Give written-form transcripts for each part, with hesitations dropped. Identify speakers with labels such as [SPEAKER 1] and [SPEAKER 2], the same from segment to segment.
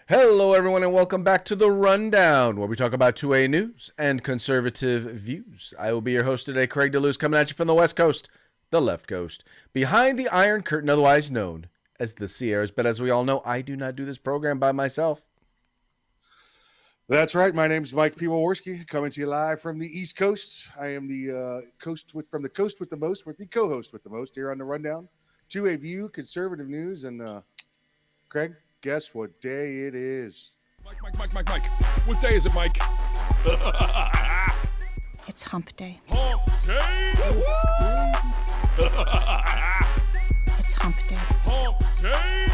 [SPEAKER 1] Hello, everyone, and welcome back to The Rundown, where we talk about 2A news and conservative views. I will be your host today, Craig DeLuz, coming at you from the West Coast, the left coast, behind the Iron Curtain, otherwise known as the Sierras. But as we all know, I do not do this program by myself.
[SPEAKER 2] That's right. My name's Mike Piwowarski, coming to you live from the East Coast. I am the from the coast with the most, with the co-host with the most here on The Rundown. 2A View, conservative news, and Craig, guess what day it is?
[SPEAKER 3] Mike. What day is it, Mike?
[SPEAKER 4] It's hump day.
[SPEAKER 3] Hump day!
[SPEAKER 4] It's hump day.
[SPEAKER 3] Hump day!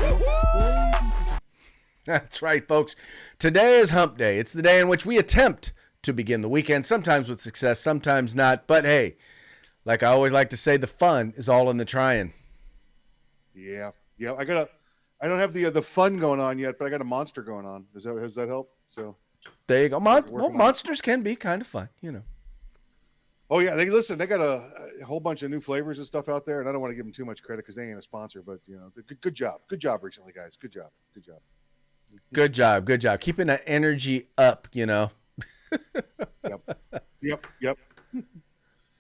[SPEAKER 1] That's right, folks. Today is hump day. It's the day in which we attempt to begin the weekend, sometimes with success, sometimes not. But hey, like I always like to say, the fun is all in the trying.
[SPEAKER 2] Yeah. I don't have the fun going on yet, but I got a monster going on. Does that help? So
[SPEAKER 1] there you go. Monsters can be kind of fun, you know.
[SPEAKER 2] Oh yeah, they got a whole bunch of new flavors and stuff out there, and I don't want to give them too much credit because they ain't a sponsor. But you know, good job recently, guys. Good job. Keeping that energy up, you know. Yep.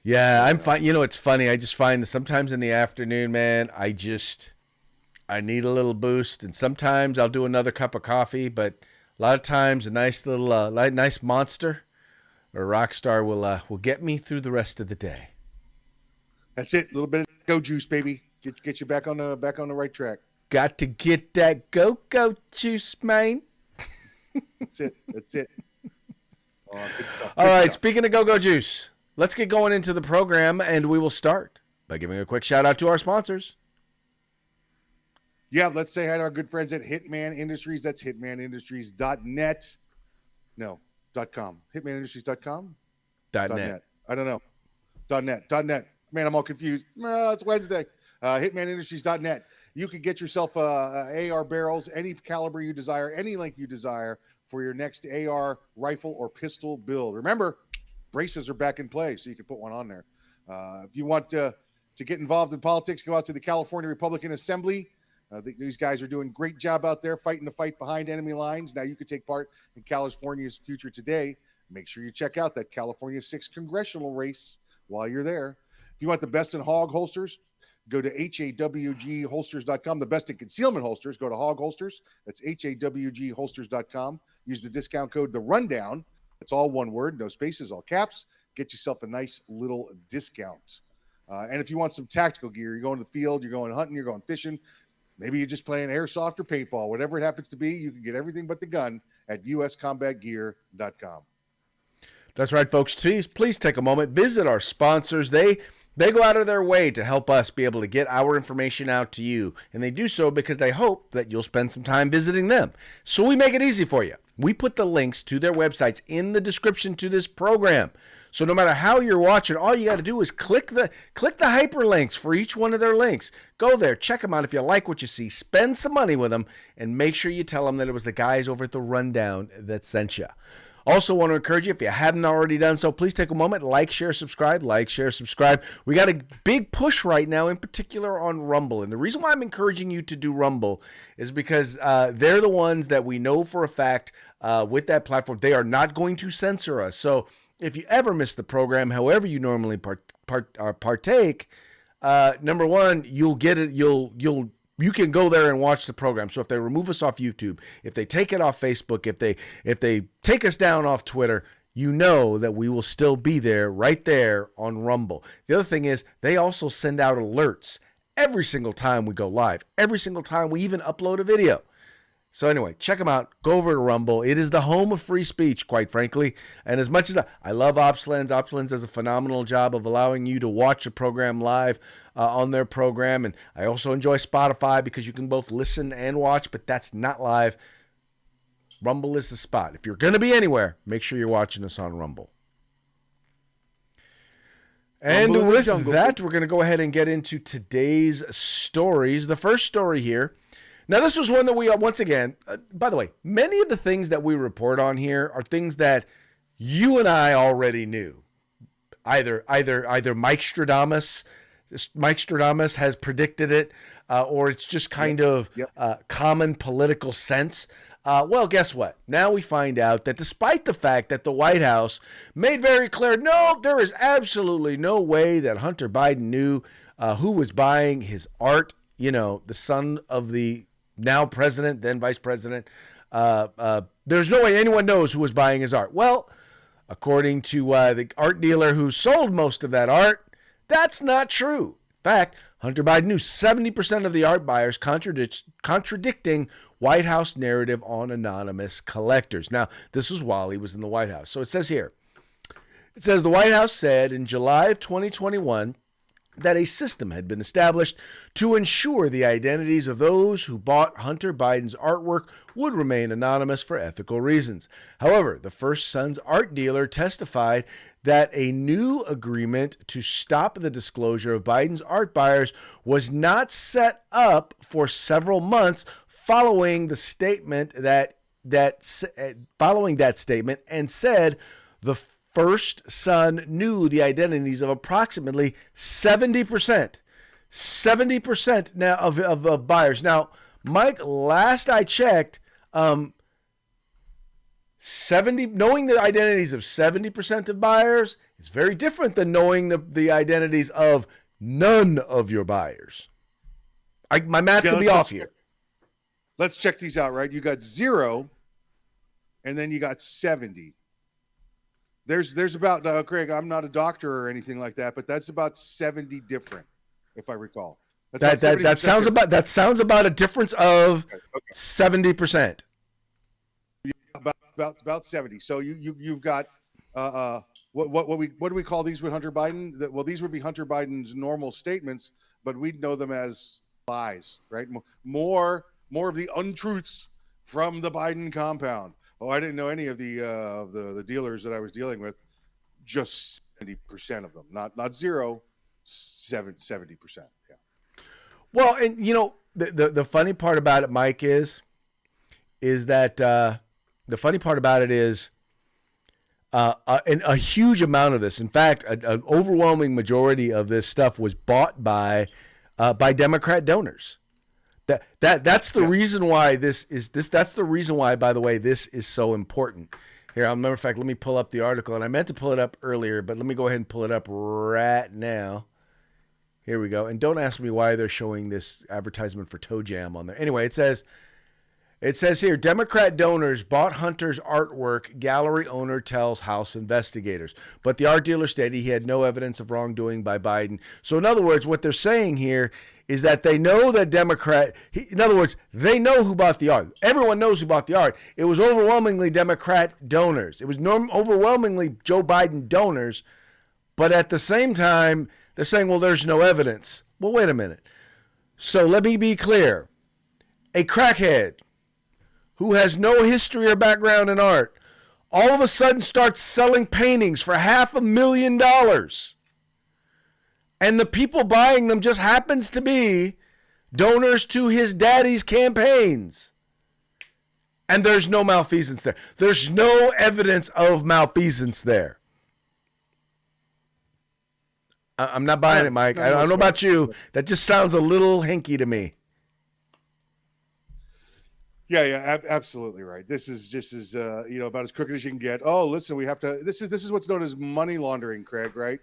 [SPEAKER 1] Yeah, I'm fine. You know, it's funny. I just find that sometimes in the afternoon, man, I need a little boost, and sometimes I'll do another cup of coffee, but a lot of times a nice little, nice Monster or Rockstar will get me through the rest of the day.
[SPEAKER 2] That's it. A little bit of go juice, baby. Get you back on the right track.
[SPEAKER 1] Got to get that go juice, man.
[SPEAKER 2] That's it. Oh, good stuff.
[SPEAKER 1] All right, speaking of go juice, let's get going into the program, and we will start by giving a quick shout out to our sponsors.
[SPEAKER 2] Yeah, let's say hi to our good friends at Hitman Industries. That's hitmanindustries.net. No, .com. Hitmanindustries.com?
[SPEAKER 1] .net.
[SPEAKER 2] I don't know. .net. Man, I'm all confused. It's Wednesday. Hitmanindustries.net. You can get yourself AR barrels, any caliber you desire, any length you desire for your next AR rifle or pistol build. Remember, braces are back in play, so you can put one on there. If you want to get involved in politics, go out to the California Republican Assembly. These guys are doing a great job out there fighting the fight behind enemy lines. Now you can take part in California's future today. Make sure you check out that California 6th congressional race while you're there. If you want the best in hog holsters, go to HAWGholsters.com. The best in concealment holsters, go to Hog Holsters. That's HAWGholsters.com. Use the discount code The Rundown. It's all one word, no spaces, all caps. Get yourself a nice little discount. And if you want some tactical gear, you're going to the field, you're going hunting, you're going fishing, maybe you're just playing airsoft or paintball, whatever it happens to be, you can get everything but the gun at uscombatgear.com.
[SPEAKER 1] That's right, folks. Please take a moment. Visit our sponsors. They go out of their way to help us be able to get our information out to you. And they do so because they hope that you'll spend some time visiting them. So we make it easy for you. We put the links to their websites in the description to this program. So no matter how you're watching, all you got to do is click the hyperlinks for each one of their links. Go there, check them out. If you like what you see, spend some money with them, and make sure you tell them that it was the guys over at The Rundown that sent you. Also want to encourage you, if you haven't already done so, please take a moment, like, share, subscribe. We got a big push right now, in particular on Rumble. And the reason why I'm encouraging you to do Rumble is because they're the ones that we know for a fact with that platform, they are not going to censor us. So if you ever miss the program, however you normally partake, number one, you'll get it. You can go there and watch the program. So if they remove us off YouTube, if they take it off Facebook, if they take us down off Twitter, you know that we will still be there, right there on Rumble. The other thing is they also send out alerts every single time we go live, every single time we even upload a video. So anyway, check them out. Go over to Rumble. It is the home of free speech, quite frankly. And as much as I love OpsLens does a phenomenal job of allowing you to watch the program live on their program. And I also enjoy Spotify because you can both listen and watch, but that's not live. Rumble is the spot. If you're going to be anywhere, make sure you're watching us on Rumble. And with that, we're going to go ahead and get into today's stories. The first story here. Now, this was one that we, once again, by the way, many of the things that we report on here are things that you and I already knew. Either Mike Stradamus has predicted it, or it's just kind of common political sense. Well, guess what? Now we find out that despite the fact that the White House made very clear, no, there is absolutely no way that Hunter Biden knew who was buying his art, the son of the now president, then vice president. There's no way anyone knows who was buying his art. Well, according to the art dealer who sold most of that art, that's not true. In fact, Hunter Biden knew 70% of the art buyers, contradicting White House narrative on anonymous collectors. Now, this was while he was in the White House. So it says here, the White House said in July of 2021 that a system had been established to ensure the identities of those who bought Hunter Biden's artwork would remain anonymous for ethical reasons. However, the First Son's art dealer testified that a new agreement to stop the disclosure of Biden's art buyers was not set up for several months following the statement following that statement, and said the First Son knew the identities of approximately 70% now of buyers. Now, Mike, last I checked, knowing the identities of 70% of buyers is very different than knowing the identities of none of your buyers. My math could be off here.
[SPEAKER 2] Let's check these out, right? You got 0, and then you got 70. There's about, Craig, I'm not a doctor or anything like that, but that's about 70 different, if I recall.
[SPEAKER 1] That sounds about a difference of 70%.
[SPEAKER 2] About 70. So you've got what do we call these with Hunter Biden? Well, these would be Hunter Biden's normal statements, but we'd know them as lies, right? More of the untruths from the Biden compound. Oh, I didn't know any of the dealers that I was dealing with. Just 70% of them, not 0, 70%. Yeah.
[SPEAKER 1] Well, and the funny part about it, Mike, is that the funny part about it is a huge amount of this. In fact, an overwhelming majority of this stuff was bought by Democrat donors. That's the reason why this. That's the reason why, by the way, this is so important. Here, as a matter of fact, let me pull up the article, and I meant to pull it up earlier, but let me go ahead and pull it up right now. Here we go. And don't ask me why they're showing this advertisement for Toe Jam on there. Anyway, it says here, Democrat donors bought Hunter's artwork, gallery owner tells House investigators. But the art dealer stated he had no evidence of wrongdoing by Biden. So in other words, what they're saying here is that they know that they know who bought the art. Everyone knows who bought the art. It was overwhelmingly Democrat donors. It was overwhelmingly Joe Biden donors. But at the same time, they're saying, well, there's no evidence. Well, wait a minute. So let me be clear. A crackhead who has no history or background in art all of a sudden starts selling paintings for $500,000. And the people buying them just happens to be donors to his daddy's campaigns. And there's no malfeasance there. There's no evidence of malfeasance there. I'm not buying it, Mike. I don't know about you. That just sounds a little hinky to me.
[SPEAKER 2] Yeah, absolutely right. This is just as about as crooked as you can get. Oh, listen, we have to. This is what's known as money laundering, Craig. Right?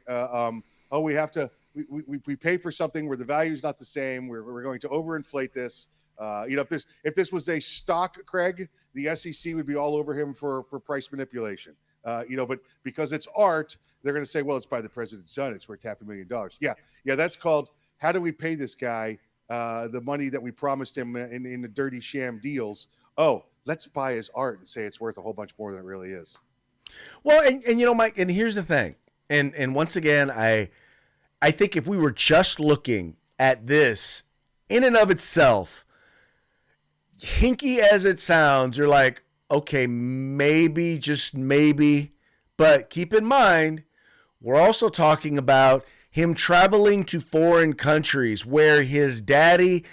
[SPEAKER 2] We have to. We pay for something where the value is not the same. We're going to overinflate this. If this was a stock, Craig, the SEC would be all over him for price manipulation. But because it's art, they're going to say, well, it's by the president's son. It's worth $500,000. Yeah. That's called, how do we pay this guy the money that we promised him in the dirty sham deals? Oh, let's buy his art and say it's worth a whole bunch more than it really is.
[SPEAKER 1] Well, and Mike, and here's the thing. And once again, I think if we were just looking at this in and of itself, hinky as it sounds, you're like, okay, maybe, just maybe. But keep in mind, we're also talking about him traveling to foreign countries where his daddy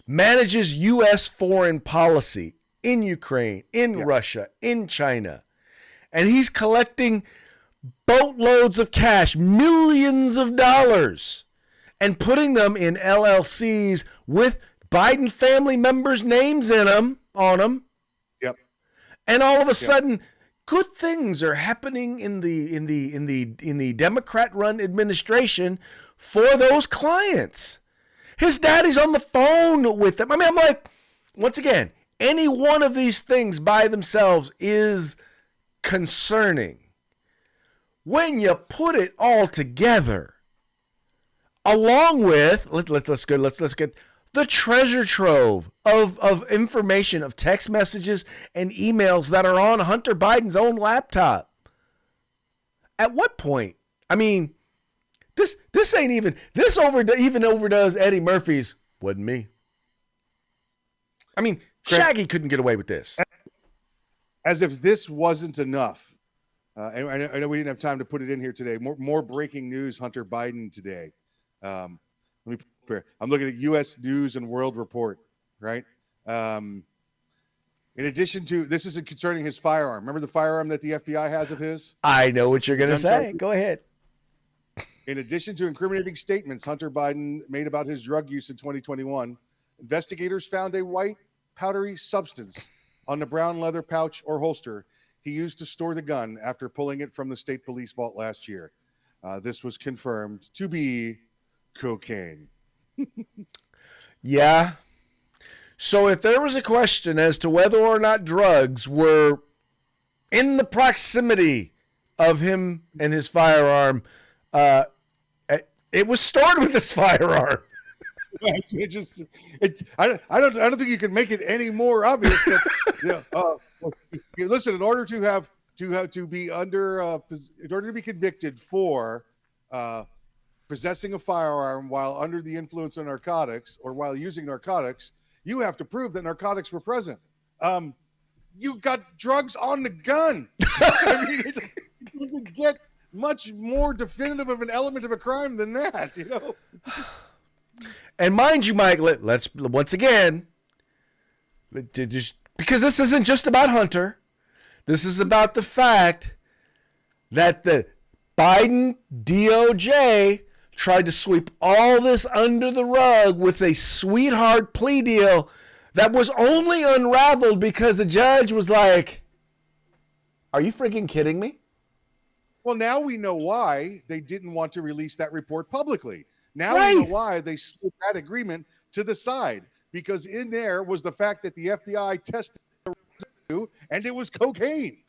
[SPEAKER 1] manages U.S. foreign policy in Ukraine, in Russia, in China. And he's collecting boatloads of cash, millions of dollars, and putting them in LLCs with Biden family members' names on them.
[SPEAKER 2] Yep.
[SPEAKER 1] And all of a sudden, good things are happening in the Democrat-run administration for those clients. His daddy's on the phone with them. I mean, I'm like, once again, any one of these things by themselves is concerning. When you put it all together, along with let's get the treasure trove of information, of text messages and emails that are on Hunter Biden's own laptop. At what point? I mean, this ain't even overdoes Eddie Murphy's "wasn't me." I mean, Shaggy couldn't get away with this.
[SPEAKER 2] As if this wasn't enough. And I know we didn't have time to put it in here today. More breaking news: Hunter Biden today. Let me prepare. I'm looking at U.S. News and World Report. Right. In addition to this, is concerning his firearm. Remember the firearm that the FBI has of his?
[SPEAKER 1] I know what you're going to say. Go ahead.
[SPEAKER 2] In addition to incriminating statements Hunter Biden made about his drug use in 2021, investigators found a white powdery substance on the brown leather pouch or holster he used to store the gun after pulling it from the state police vault last year. This was confirmed to be cocaine.
[SPEAKER 1] Yeah. So if there was a question as to whether or not drugs were in the proximity of him and his firearm, it was stored with his firearm.
[SPEAKER 2] I don't think you can make it any more obvious. That, listen, in order to be convicted for possessing a firearm while under the influence of narcotics or while using narcotics, you have to prove that narcotics were present. You got drugs on the gun. I mean, it doesn't get much more definitive of an element of a crime than that, you know.
[SPEAKER 1] And mind you, Mike, let's once again, just because this isn't just about Hunter, this is about the fact that the Biden DOJ tried to sweep all this under the rug with a sweetheart plea deal that was only unraveled because the judge was like, "Are you freaking kidding me?"
[SPEAKER 2] Well, now we know why they didn't want to release that report publicly. Now
[SPEAKER 1] Right.
[SPEAKER 2] we know why they slid that agreement to the side, because in there was the fact that the FBI tested the residue and it was cocaine.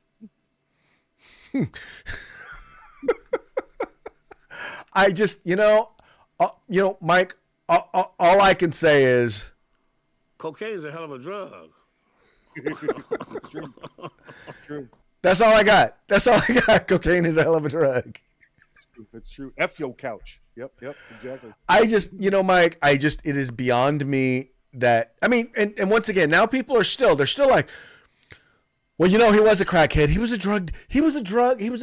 [SPEAKER 1] I just, Mike, all I can say is
[SPEAKER 5] Cocaine's a hell of a drug.
[SPEAKER 2] It's true. It's true.
[SPEAKER 1] that's all I got. That's all I got. Cocaine is a hell of a drug.
[SPEAKER 2] It's true. F your couch. Yep, exactly.
[SPEAKER 1] I just, Mike, it is beyond me that, I mean, and once again, now people are they're still like, well, he was a crackhead. He was a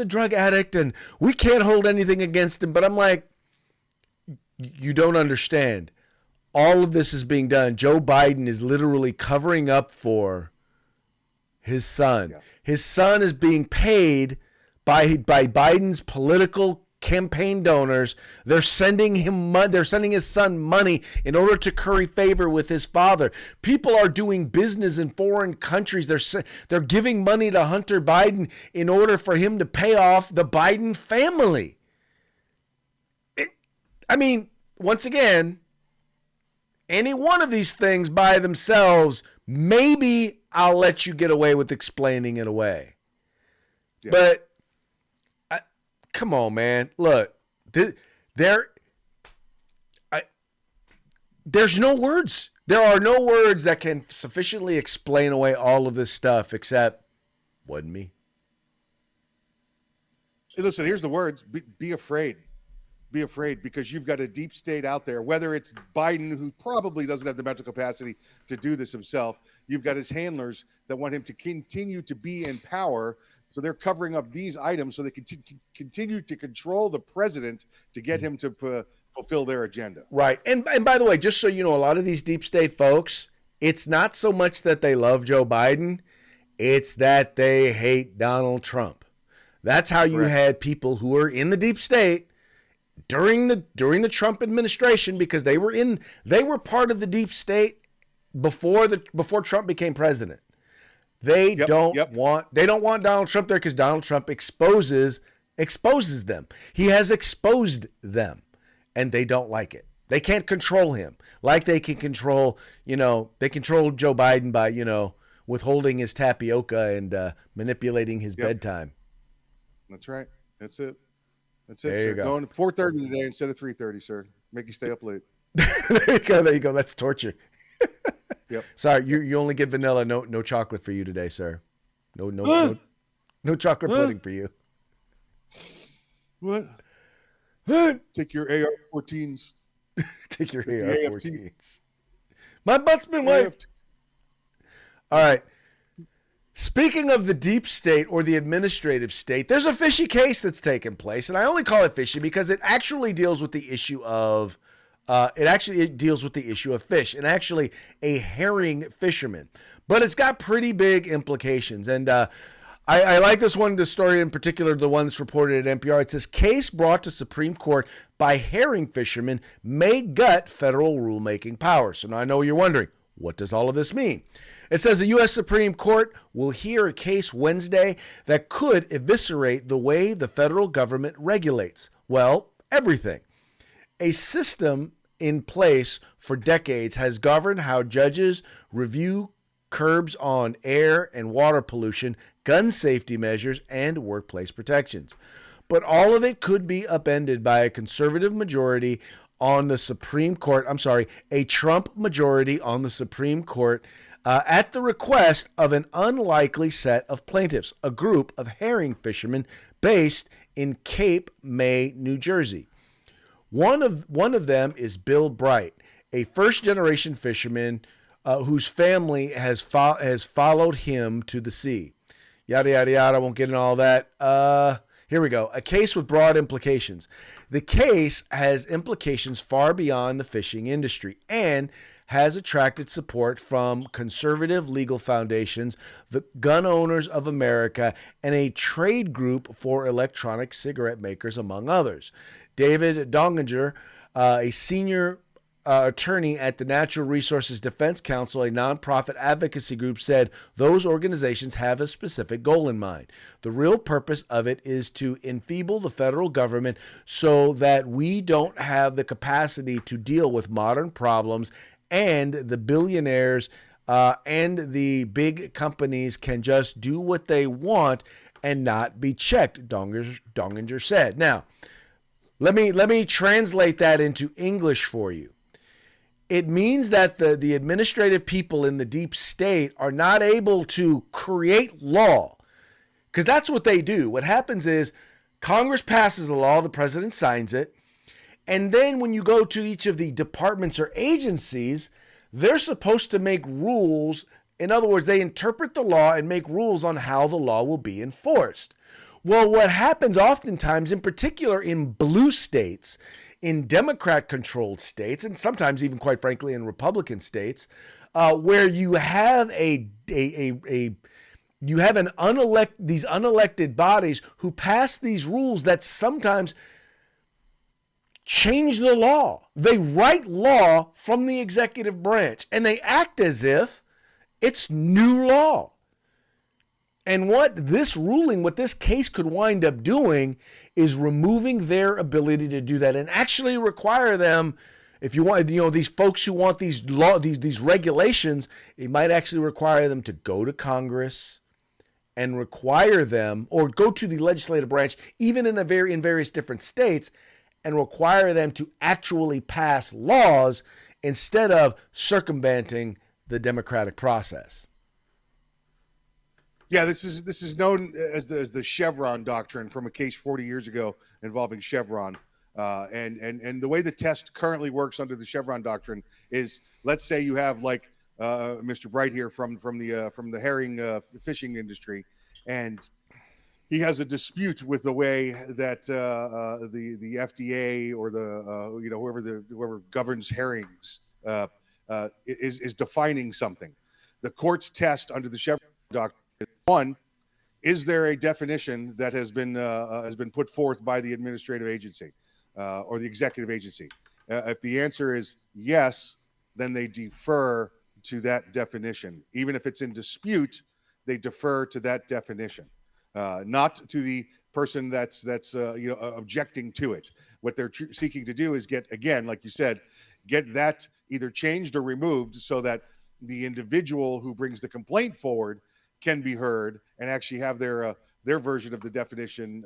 [SPEAKER 1] drug addict, and we can't hold anything against him. But I'm like, you don't understand. All of this is being done. Joe Biden is literally covering up for his son. Yeah. His son is being paid by Biden's political campaign donors. They're sending him money. They're sending his son money in order to curry favor with his father. People are doing business in foreign countries. They're giving money to Hunter Biden in order for him to pay off the Biden family. Once again, any one of these things by themselves, maybe I'll let you get away with explaining it away. Yeah. But come on, man. Look, there's no words. There are no words that can sufficiently explain away all of this stuff except, wasn't me.
[SPEAKER 2] Listen, here's the words. Be afraid. Be afraid, because you've got a deep state out there, whether it's Biden, who probably doesn't have the mental capacity to do this himself. You've got his handlers that want him to continue to be in power. So they're covering up these items so they can continue to control the president to get him to fulfill their agenda.
[SPEAKER 1] Right. And by the way, just so you know, a lot of these deep state folks, it's not so much that they love Joe Biden. It's that they hate Donald Trump. That's how you had people who were in the deep state during the Trump administration, because they were part of the deep state before Trump became president. They don't want Donald Trump there because Donald Trump exposes them. He has exposed them, and they don't like it. They can't control him like they can control, they control Joe Biden by, withholding his tapioca and manipulating his bedtime.
[SPEAKER 2] That's right. That's it. That's it,
[SPEAKER 1] there
[SPEAKER 2] sir.
[SPEAKER 1] You go.
[SPEAKER 2] Going 4:30 today instead of 3:30, sir. Make you stay up late.
[SPEAKER 1] There you go. That's torture.
[SPEAKER 2] Yep.
[SPEAKER 1] Sorry, you only get vanilla, no chocolate for you today, sir. No chocolate pudding for you.
[SPEAKER 2] What? Take your AR-14s.
[SPEAKER 1] Take your
[SPEAKER 2] the
[SPEAKER 1] AR-14s. My butt's been wiped. All right. Speaking of the deep state or the administrative state, there's a fishy case that's taken place, and I only call it fishy because it actually deals with the issue of fish, and actually a herring fisherman. But it's got pretty big implications, and I like this one, the story in particular, the one that's reported at NPR. It says, case brought to Supreme Court by herring fishermen may gut federal rulemaking powers. So now I know you're wondering, what does all of this mean? It says the U.S. Supreme Court will hear a case Wednesday that could eviscerate the way the federal government regulates, well, everything. A system in place for decades has governed how judges review curbs on air and water pollution, gun safety measures, and workplace protections. But all of it could be upended by a conservative majority on the Supreme Court. A Trump majority on the Supreme Court at the request of an unlikely set of plaintiffs, a group of herring fishermen based in Cape May, New Jersey. One of them is Bill Bright, a first-generation fisherman whose family has followed him to the sea. Yada, yada, yada. I won't get into all that. Here we go. A case with broad implications. The case has implications far beyond the fishing industry and has attracted support from conservative legal foundations, the Gun Owners of America, and a trade group for electronic cigarette makers, among others. David Donginger, a senior attorney at the Natural Resources Defense Council, a nonprofit advocacy group, said those organizations have a specific goal in mind. The real purpose of it is to enfeeble the federal government so that we don't have the capacity to deal with modern problems, and the billionaires and the big companies can just do what they want and not be checked, Donginger said. Now, let me translate that into English for you. It means that the administrative people in the deep state are not able to create law, because that's what they do. What happens is Congress passes a law, the president signs it, and then when you go to each of the departments or agencies, they're supposed to make rules. In other words, they interpret the law and make rules on how the law will be enforced. Well, what happens oftentimes, in particular in blue states, in Democrat-controlled states, and sometimes even, quite frankly, in Republican states, where you have these unelected bodies who pass these rules that sometimes change the law. They write law from the executive branch, and they act as if it's new law. And what this case could wind up doing is removing their ability to do that and actually require them, if you want, these folks who want these regulations, it might actually require them to go to Congress and require them, or go to the legislative branch, even in various different states, and require them to actually pass laws instead of circumventing the democratic process.
[SPEAKER 2] Yeah, this is known as the Chevron doctrine, from a case 40 years ago involving Chevron. And the way the test currently works under the Chevron doctrine is, let's say you have like Mr. Bright here from the herring fishing industry, and he has a dispute with the way that the FDA or whoever governs herrings is defining something. The court's test under the Chevron doctrine is, one, is there a definition that has been put forth by the administrative agency or the executive agency? If the answer is yes, then they defer to that definition. Even if it's in dispute, they defer to that definition, not to the person that's objecting to it. What they're seeking to do is get, again, like you said, get that either changed or removed so that the individual who brings the complaint forward can be heard and actually have their version of the definition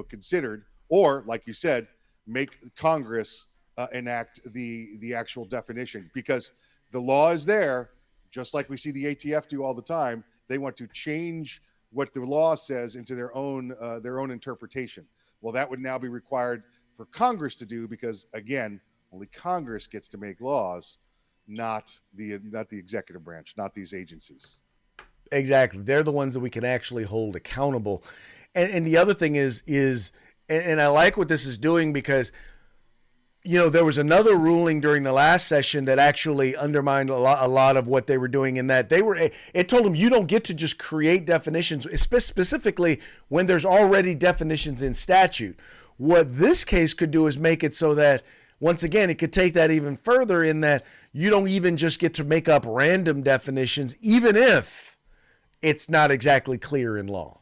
[SPEAKER 2] considered, or like you said, make Congress enact the actual definition, because the law is there, just like we see the ATF do all the time. They want to change what the law says into their own interpretation. Well, that would now be required for Congress to do, because again, only Congress gets to make laws, not the executive branch, not these agencies.
[SPEAKER 1] Exactly. They're the ones that we can actually hold accountable. And the other thing is I like what this is doing, because there was another ruling during the last session that actually undermined a lot of what they were doing, in that it told them you don't get to just create definitions, specifically when there's already definitions in statute. What this case could do is make it so that, once again, it could take that even further, in that you don't even just get to make up random definitions, even if it's not exactly clear in law.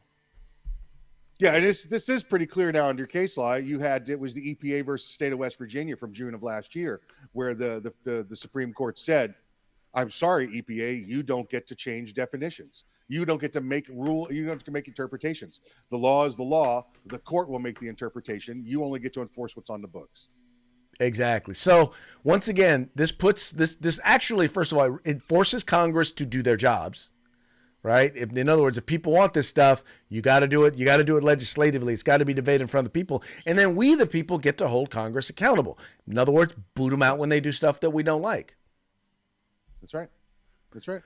[SPEAKER 2] Yeah, and this is pretty clear now under case law. It was the EPA versus state of West Virginia from June of last year, where the Supreme Court said, I'm sorry, EPA, you don't get to change definitions. You don't get to make you don't get to make interpretations. The law is the law. The court will make the interpretation. You only get to enforce what's on the books.
[SPEAKER 1] Exactly. So once again, this puts this actually, first of all, it forces Congress to do their jobs. Right? In other words, if people want this stuff, you got to do it. You got to do it legislatively. It's got to be debated in front of the people. And then we, the people, get to hold Congress accountable. In other words, boot them out when they do stuff that we don't like.
[SPEAKER 2] That's right. That's right.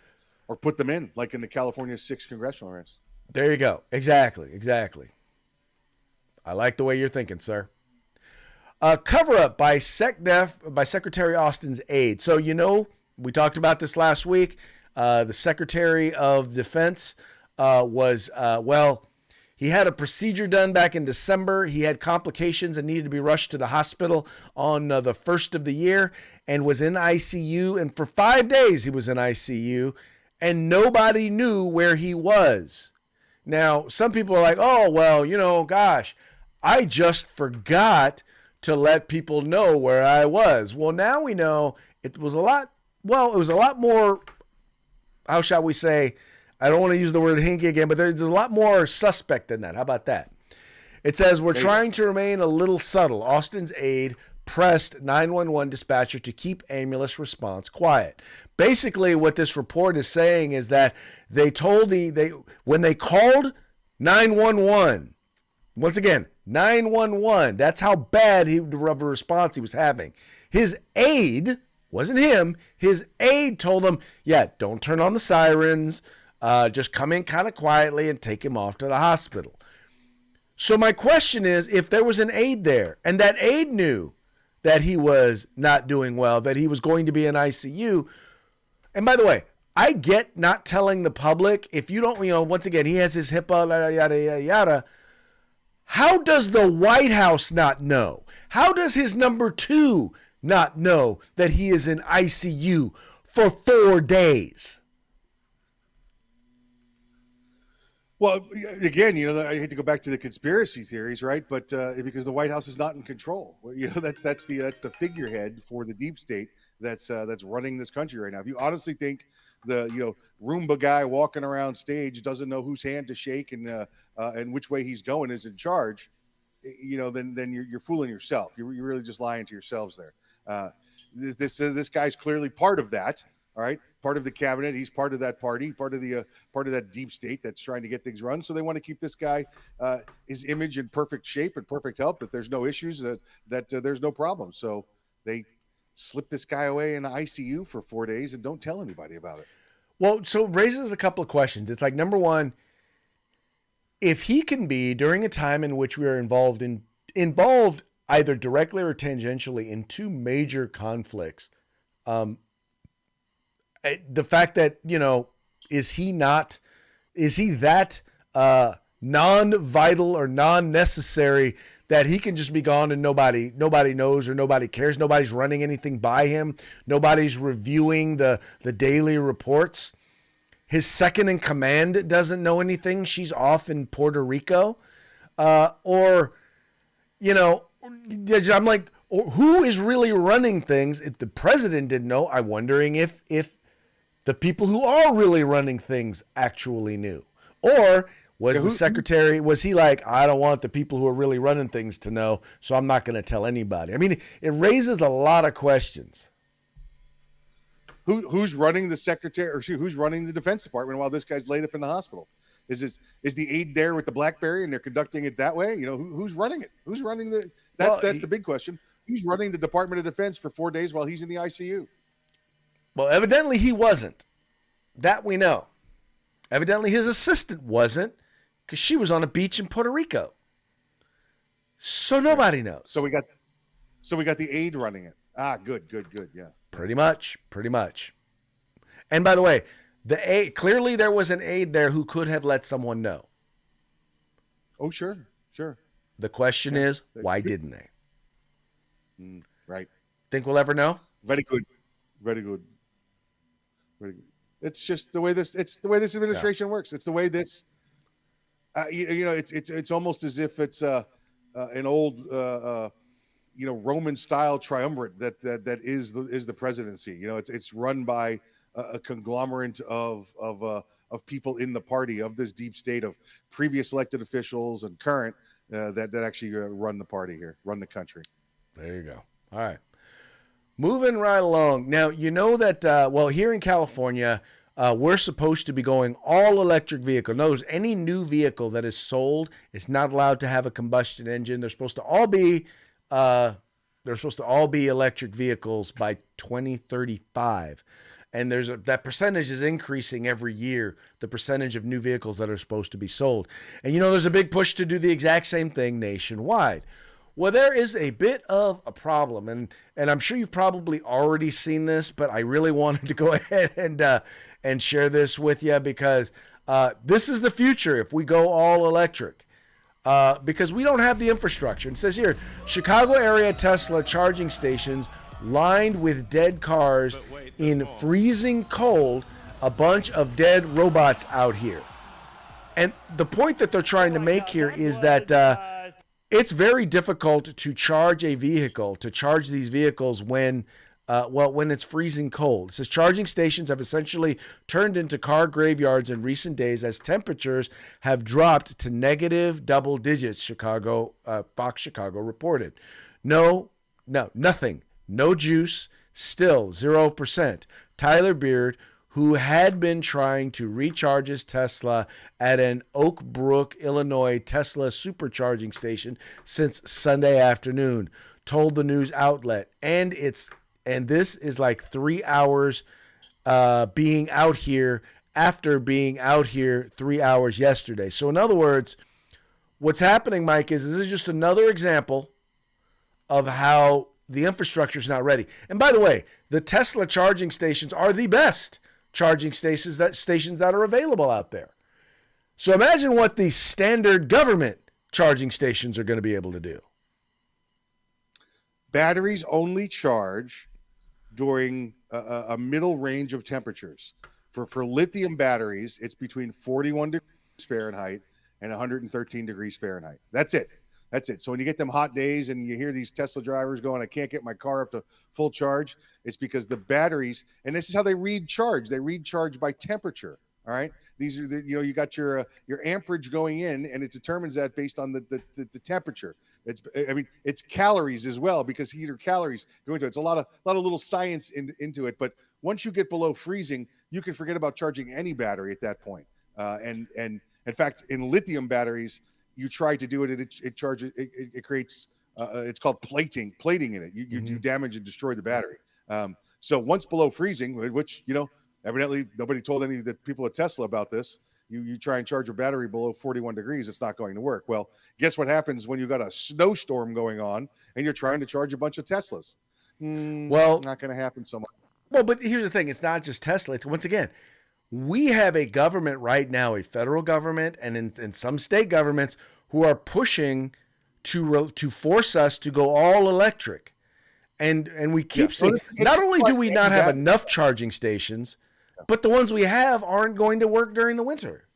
[SPEAKER 2] Or put them in, like in the California 6th congressional race.
[SPEAKER 1] There you go. Exactly. I like the way you're thinking, sir. Cover up by Secretary Austin's aide. So, we talked about this last week. The Secretary of Defense he had a procedure done back in December. He had complications and needed to be rushed to the hospital on the first of the year, and was in ICU. And for 5 days he was in ICU, and nobody knew where he was. Now, some people are like, oh, well, gosh, I just forgot to let people know where I was. Well, now we know it was a lot more, how shall we say, I don't want to use the word hinky again, but there's a lot more suspect than that. How about that? It says, we're trying to remain a little subtle. Austin's aide pressed 911 dispatcher to keep ambulance response quiet. Basically, what this report is saying is that they told when they called 911, once again, 911, that's how bad of a response he was having. His aide, wasn't him, his aide told him, yeah, don't turn on the sirens, just come in kind of quietly and take him off to the hospital. So my question is, if there was an aide there, and that aide knew that he was not doing well, that he was going to be in ICU, and by the way, I get not telling the public, if you don't, once again, he has his HIPAA, yada, yada, yada. How does the White House not know? How does his number 2 not know that he is in ICU for 4 days?
[SPEAKER 2] Well, again, I hate to go back to the conspiracy theories, right? But because the White House is not in control, that's the figurehead for the deep state that's running this country right now. If you honestly think the Roomba guy walking around stage doesn't know whose hand to shake and which way he's going is in charge, then you're fooling yourself. You're really just lying to yourselves there. This guy's clearly part of that. All right, part of the cabinet. He's part of that party, part of that deep state that's trying to get things run. So they want to keep this guy, his image in perfect shape and perfect health. That there's no issues, that there's no problem. So they slip this guy away in the ICU for 4 days and don't tell anybody about it.
[SPEAKER 1] Well, so it raises a couple of questions. It's like, number one, if he can be, during a time in which we are involved either directly or tangentially in 2 major conflicts, the fact that, is he that non-vital or non-necessary that he can just be gone and nobody knows or nobody cares. Nobody's running anything by him. Nobody's reviewing the daily reports. His second in command doesn't know anything. She's off in Puerto Rico. Or, you know, I'm like, who is really running things? If the president didn't know, I'm wondering if the people who are really running things actually knew. Or was the secretary, was he like, I don't want the people who are really running things to know, so I'm not going to tell anybody? I mean, it raises a lot of questions.
[SPEAKER 2] Who's running the secretary, or who's running the Defense Department while this guy's laid up in the hospital? Is the aide there with the BlackBerry and they're conducting it that way? You know, who's running it? Who's running that's the big question. Who's running the Department of Defense for 4 days while he's in the ICU?
[SPEAKER 1] Well, evidently he wasn't. That we know. Evidently his assistant wasn't, because she was on a beach in Puerto Rico. So nobody knows.
[SPEAKER 2] So we got the aide running it. Good, yeah.
[SPEAKER 1] Pretty much. And by the way, the aide, clearly there was an aide there who could have let someone know.
[SPEAKER 2] Oh, sure.
[SPEAKER 1] The question is, why didn't they?
[SPEAKER 2] Right.
[SPEAKER 1] Think we'll ever know?
[SPEAKER 2] Very good. It's just the way this administration works. It's the way this, it's almost as if it's an old, Roman style triumvirate that is the presidency. You know, it's run by a conglomerate of people in the party, of this deep state of previous elected officials and current that actually run the party here, run the country.
[SPEAKER 1] There you go. All right. Moving right along. Now, you know that, here in California, we're supposed to be going all electric vehicle. Notice any new vehicle that is sold is not allowed to have a combustion engine. They're supposed to all be electric vehicles by 2035. And that percentage is increasing every year, the percentage of new vehicles that are supposed to be sold. And there's a big push to do the exact same thing nationwide. Well, there is a bit of a problem, and I'm sure you've probably already seen this, but I really wanted to go ahead and share this with you because this is the future if we go all electric. Because we don't have the infrastructure. It says here, Chicago area Tesla charging stations lined with dead cars in freezing cold, a bunch of dead robots out here. And the point that they're trying to make here is that it's very difficult to charge these vehicles when it's freezing cold. It says charging stations have essentially turned into car graveyards in recent days as temperatures have dropped to negative double digits, Fox Chicago reported. Nothing. No juice, still 0%. Tyler Beard, who had been trying to recharge his Tesla at an Oak Brook, Illinois Tesla supercharging station since Sunday afternoon, told the news outlet, and this is like 3 hours being out here after being out here 3 hours yesterday. So in other words, what's happening, Mike, is this is just another example of how the infrastructure is not ready. And by the way, the Tesla charging stations are the best charging stations that are available out there. So imagine what the standard government charging stations are going to be able to do.
[SPEAKER 2] Batteries only charge during a middle range of temperatures. For lithium batteries, it's between 41 degrees Fahrenheit and 113 degrees Fahrenheit. That's it. So when you get them hot days and you hear these Tesla drivers going, I can't get my car up to full charge, it's because the batteries, and this is how they read charge. They read charge by temperature. All right. These are you got your amperage going in, and it determines that based on the temperature. It's calories as well, because heat or calories go into it. It's a lot of little science into it. But once you get below freezing, you can forget about charging any battery at that point. And in fact, in lithium batteries, you try to do it, and it creates it's called plating in it. You damage and destroy the battery. So once below freezing, which evidently nobody told any of the people at Tesla about this. You try and charge a battery below 41 degrees, it's not going to work. Well, guess what happens when you've got a snowstorm going on and you're trying to charge a bunch of Teslas? Not going to happen so much.
[SPEAKER 1] Well, but here's the thing. It's not just Tesla. It's, once again, we have a government right now, a federal government, and in some state governments who are pushing to force us to go all electric. And we keep saying, not only do we not have enough charging stations, but the ones we have aren't going to work during the winter.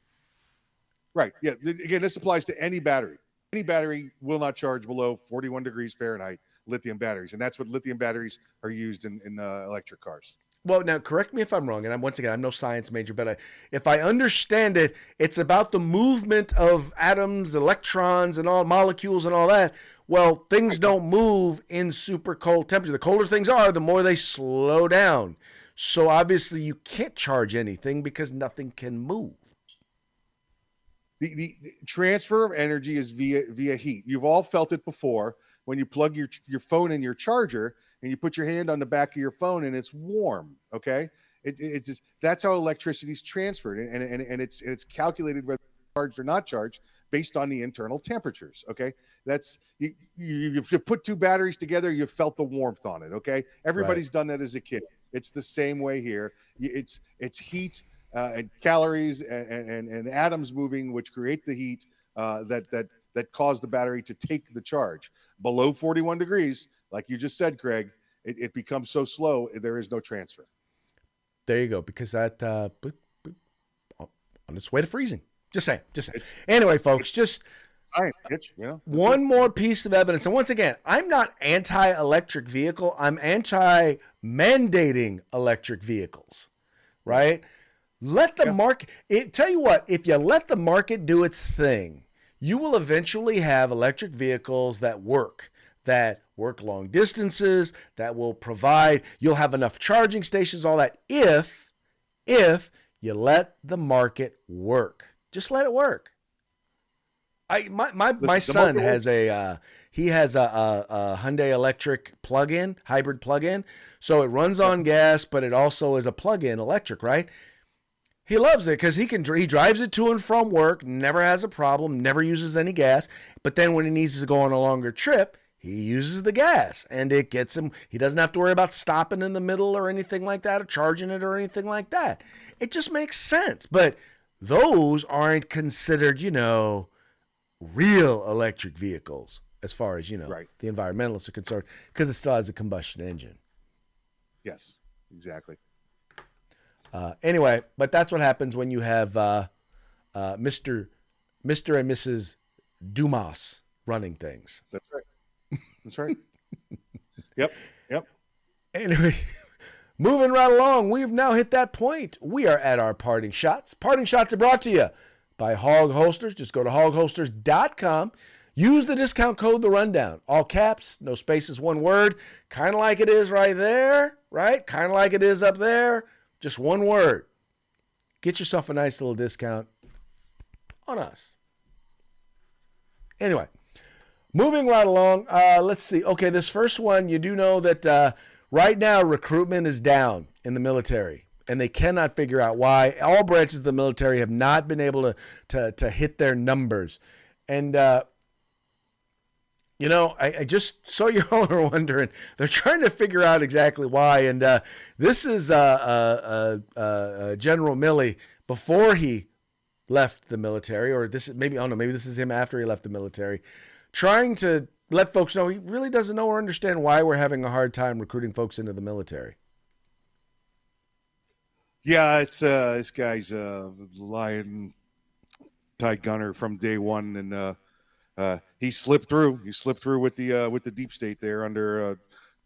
[SPEAKER 2] Right. Yeah. Again, this applies to any battery. Any battery will not charge below 41 degrees Fahrenheit, lithium batteries. And that's what lithium batteries are used in electric cars.
[SPEAKER 1] Well, now, correct me if I'm wrong, and I'm no science major, but if I understand it, it's about the movement of atoms, electrons, and all molecules and all that. Well, things don't move in super cold temperature. The colder things are, the more they slow down. So obviously you can't charge anything because nothing can move.
[SPEAKER 2] The transfer of energy is via heat. You've all felt it before when you plug your phone in your charger and you put your hand on the back of your phone and it's warm. Okay, it's just, that's how electricity is transferred, and it's calculated whether it's charged or not charged based on the internal temperatures. Okay, that's you put two batteries together, you've felt the warmth on it. Okay, everybody's done that as a kid. It's the same way here. It's heat and calories and atoms moving, which create the heat that cause the battery to take the charge. Below 41 degrees, like you just said, Craig, it becomes so slow, there is no transfer.
[SPEAKER 1] There you go, because that on its way to freezing. Just saying. Anyway, folks, just one more piece of evidence. And once again, I'm not anti-electric vehicle. I'm anti-mandating electric vehicles, right? Let the market, tell you what, if you let the market do its thing, you will eventually have electric vehicles that work long distances, that will provide, you'll have enough charging stations, all that, if you let the market work. Just let it work. My son has a Hyundai electric hybrid plug-in. So it runs on gas, but it also is a plug-in electric, right? He loves it because he drives it to and from work, never has a problem, never uses any gas. But then when he needs to go on a longer trip, he uses the gas, and it gets him. He doesn't have to worry about stopping in the middle or anything like that, or charging it or anything like that. It just makes sense. But those aren't considered, real electric vehicles as far as, the environmentalists are concerned, because it still has a combustion engine.
[SPEAKER 2] Yes, exactly.
[SPEAKER 1] Anyway, but that's what happens when you have Mr. and Mrs. Dumas running things.
[SPEAKER 2] That's right. Yep.
[SPEAKER 1] Anyway, moving right along, we've now hit that point. We are at our parting shots. Parting shots are brought to you by Hog Holsters. Just go to hogholsters.com. Use the discount code The Rundown. All caps, no spaces, one word. Kind of like it is right there, right? Kind of like it is up there. Just one word. Get yourself a nice little discount on us. Anyway, moving right along. Let's see. Okay, this first one, you do know that right now recruitment is down in the military, and they cannot figure out why. All branches of the military have not been able to hit their numbers. And, I just, so you all are wondering, they're trying to figure out exactly why. And this is General Milley before he left the military, or this is maybe, I don't know, maybe this is him after he left the military, trying to let folks know he really doesn't know or understand why we're having a hard time recruiting folks into the military.
[SPEAKER 2] Yeah, it's this guy's lion tight gunner from day one, and he slipped through. He slipped through with the deep state there under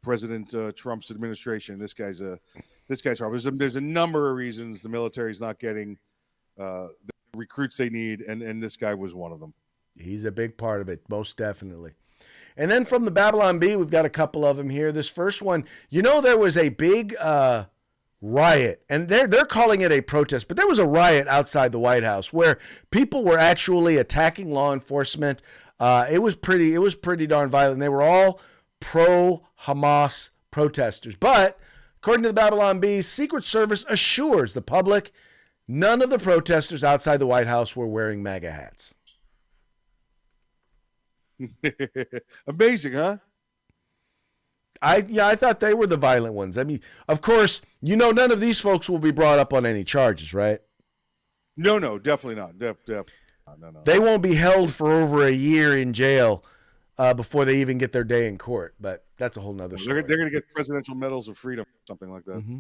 [SPEAKER 2] President Trump's administration. This guy's hard. There's a number of reasons the military is not getting the recruits they need, and this guy was one of them.
[SPEAKER 1] He's a big part of it, most definitely. And then from the Babylon Bee, we've got a couple of them here. This first one, there was a big riot, and they're calling it a protest, but there was a riot outside the White House where people were actually attacking law enforcement. It was pretty darn violent. They were all pro-Hamas protesters. But according to the Babylon Bee, Secret Service assures the public none of the protesters outside the White House were wearing MAGA hats.
[SPEAKER 2] Amazing, huh?
[SPEAKER 1] I thought they were the violent ones. I mean, of course, none of these folks will be brought up on any charges, right?
[SPEAKER 2] No, definitely not. No.
[SPEAKER 1] They won't be held for over a year in jail before they even get their day in court. But that's a whole nother story.
[SPEAKER 2] They're going to get presidential medals of freedom, something like that.
[SPEAKER 1] Mm-hmm.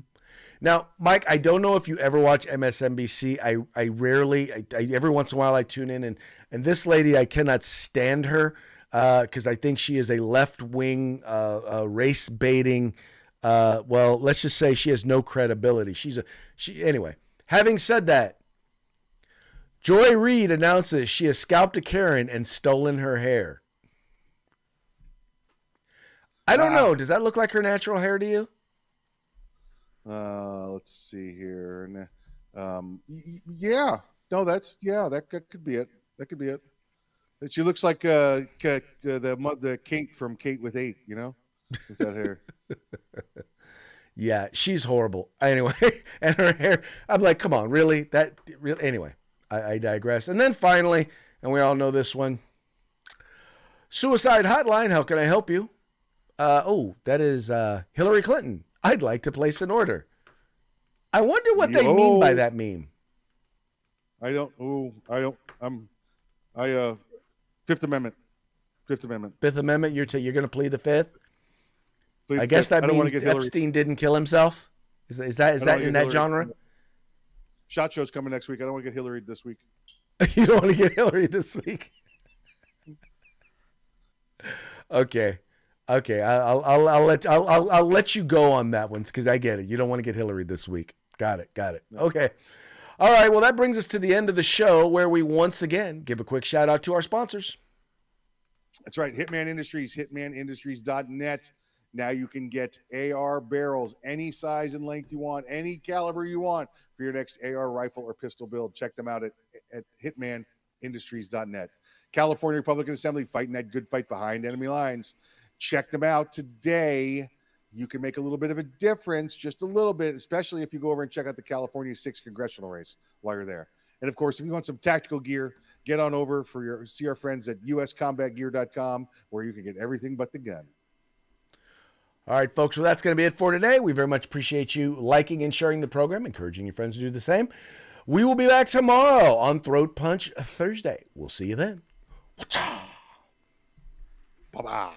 [SPEAKER 1] Now, Mike, I don't know if you ever watch MSNBC. I rarely, every once in a while I tune in, and this lady, I cannot stand her because I think she is a left-wing, race baiting. Well, let's just say she has no credibility. Anyway. Having said that, Joy Reid announces she has scalped a Karen and stolen her hair. I don't know. Does that look like her natural hair to you?
[SPEAKER 2] Let's see here. Yeah. No, that could be it. That could be it. She looks like the Kate from Kate with 8, with that hair.
[SPEAKER 1] Yeah, she's horrible. Anyway, and her hair, I'm like, come on, really? Anyway, I digress. And then finally, and we all know this one, Suicide Hotline, how can I help you? That is Hillary Clinton. I'd like to place an order. I wonder what they mean by that meme.
[SPEAKER 2] Fifth Amendment.
[SPEAKER 1] Fifth Amendment, you're going to plead the Fifth? I
[SPEAKER 2] Fifth.
[SPEAKER 1] That means Epstein didn't kill himself? Is that in that genre?
[SPEAKER 2] SHOT Show's coming next week. I don't want to get Hillary this week.
[SPEAKER 1] You don't want to get Hillary this week? Okay. I'll let you go on that one because I get it. You don't want to get Hillary this week. Got it.
[SPEAKER 2] No.
[SPEAKER 1] Okay. All right. Well, that brings us to the end of the show where we once again give a quick shout out to our sponsors.
[SPEAKER 2] That's right. Hitman Industries, hitmanindustries.net. Now you can get AR barrels, any size and length you want, any caliber you want for your next AR rifle or pistol build. Check them out at hitmanindustries.net. California Republican Assembly, fighting that good fight behind enemy lines. Check them out today. You can make a little bit of a difference, just a little bit, especially if you go over and check out the California 6th congressional race while you're there. And of course, if you want some tactical gear, get on over see our friends at uscombatgear.com, where you can get everything but the gun.
[SPEAKER 1] All right, folks. Well, that's going to be it for today. We very much appreciate you liking and sharing the program, encouraging your friends to do the same. We will be back tomorrow on Throat Punch Thursday. We'll see you then.
[SPEAKER 2] Bye-bye.